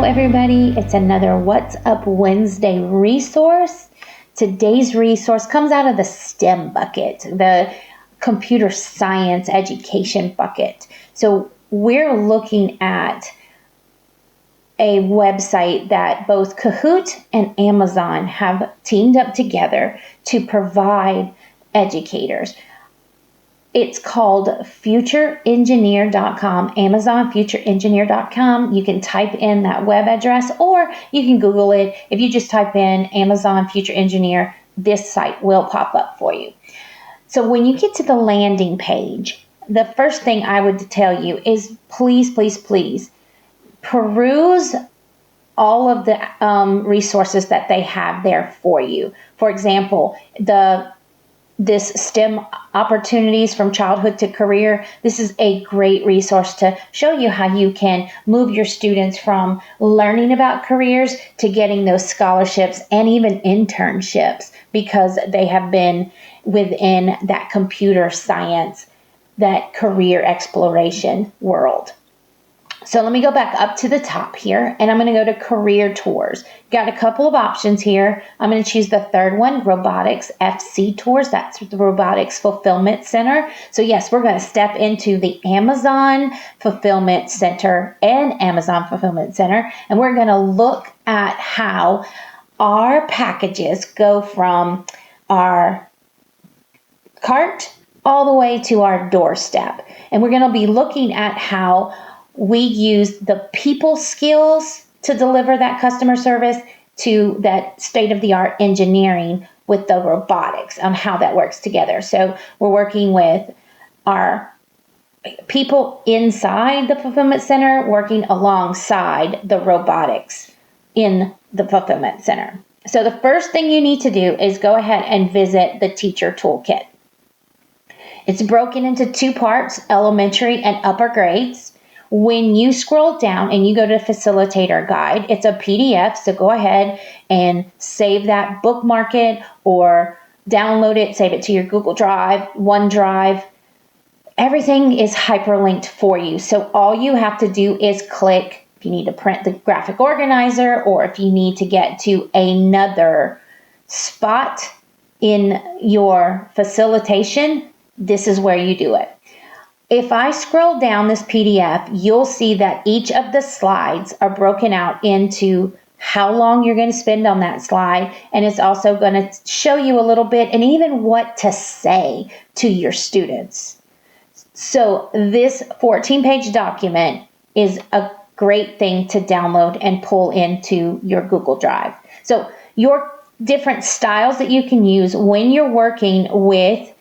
everybody. It's another What's Up Wednesday resource. Today's resource comes out of the STEM bucket, the computer science education bucket. So we're looking at a website that both Kahoot and Amazon have teamed up together to provide educators. It's called futureengineer.com, Amazon futureengineer.com. You can type in that web address or you can Google it. If you just type in Amazon Future Engineer, this site will pop up for you. So when you get to the landing page, the first thing I would tell you is please peruse all of the resources that they have there for you. For example, this STEM opportunities from childhood to career. This is a great resource to show you how you can move your students from learning about careers to getting those scholarships and even internships because they have been within that computer science, that career exploration world. So let me go back up to the top here, and I'm going to go to career tours. Got a couple of options here. I'm going to choose the third one, robotics FC tours. That's the robotics fulfillment center. So yes, we're going to step into the Amazon fulfillment center and Amazon fulfillment center, and we're going to look at how our packages go from our cart all the way to our doorstep. And we're going to be looking at how we use the people skills to deliver that customer service to that state-of-the-art engineering with the robotics on how that works together. So we're working with our people inside the fulfillment center, working alongside the robotics in the fulfillment center. So the first thing you need to do is go ahead and visit the teacher toolkit. It's broken into two parts, elementary and upper grades. When you scroll down and you go to facilitator guide, it's a PDF, so go ahead and save that, bookmark it, or download it, save it to your Google Drive, OneDrive. Everything is hyperlinked for you, so all you have to do is click, if you need to print the graphic organizer, or if you need to get to another spot in your facilitation, this is where you do it. If I scroll down this PDF, you'll see that each of the slides are broken out into how long you're going to spend on that slide, and it's also going to show you a little bit and even what to say to your students. So this 14-page document is a great thing to download and pull into your Google Drive. So your different styles that you can use when you're working with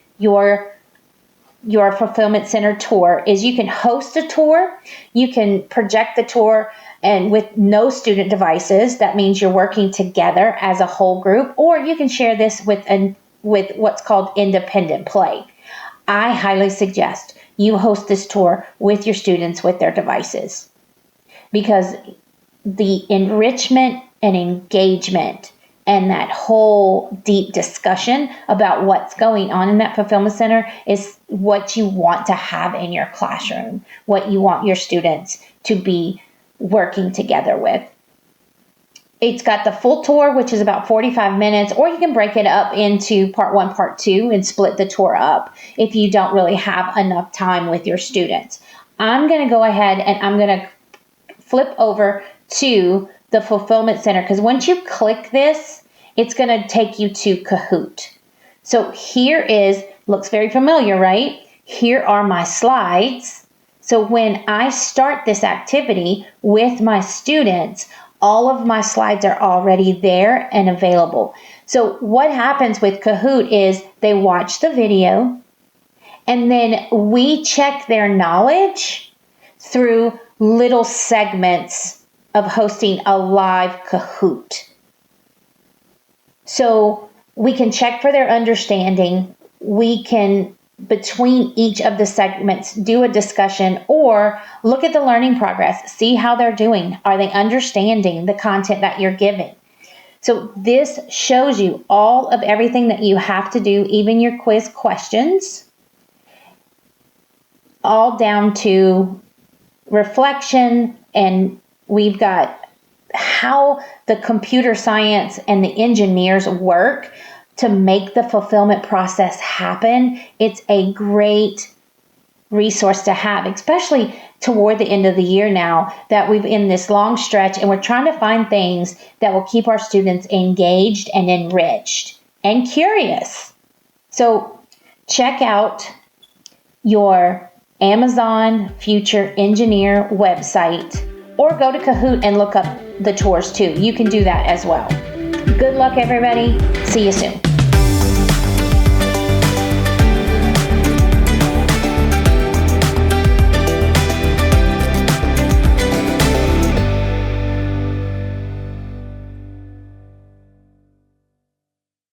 your fulfillment center tour is you can host a tour, you can project the tour and with no student devices. That means you're working together as a whole group, or you can share this with what's called independent play. I highly suggest you host this tour with your students with their devices because the enrichment and engagement and that whole deep discussion about what's going on in that fulfillment center is what you want to have in your classroom, what you want your students to be working together with. It's got the full tour, which is about 45 minutes, or you can break it up into part 1, part 2, and split the tour up if you don't really have enough time with your students. I'm going to go ahead and I'm going to flip over to the fulfillment center because once you click this, it's going to take you to Kahoot. So here looks very familiar, right? Here are my slides. So when I start this activity with my students, all of my slides are already there and available. So what happens with Kahoot is they watch the video and then we check their knowledge through little segments of hosting a live Kahoot. So we can check for their understanding. We can, between each of the segments, do a discussion or look at the learning progress, see how they're doing. Are they understanding the content that you're giving? So this shows you all of everything that you have to do, even your quiz questions, all down to reflection, and we've got how the computer science and the engineers work to make the fulfillment process happen, it's a great resource to have, especially toward the end of the year now that we've in this long stretch and we're trying to find things that will keep our students engaged and enriched and curious. So check out your Amazon Future Engineer website or go to Kahoot and look up the tours too. You can do that as well. Good luck, everybody. See you soon.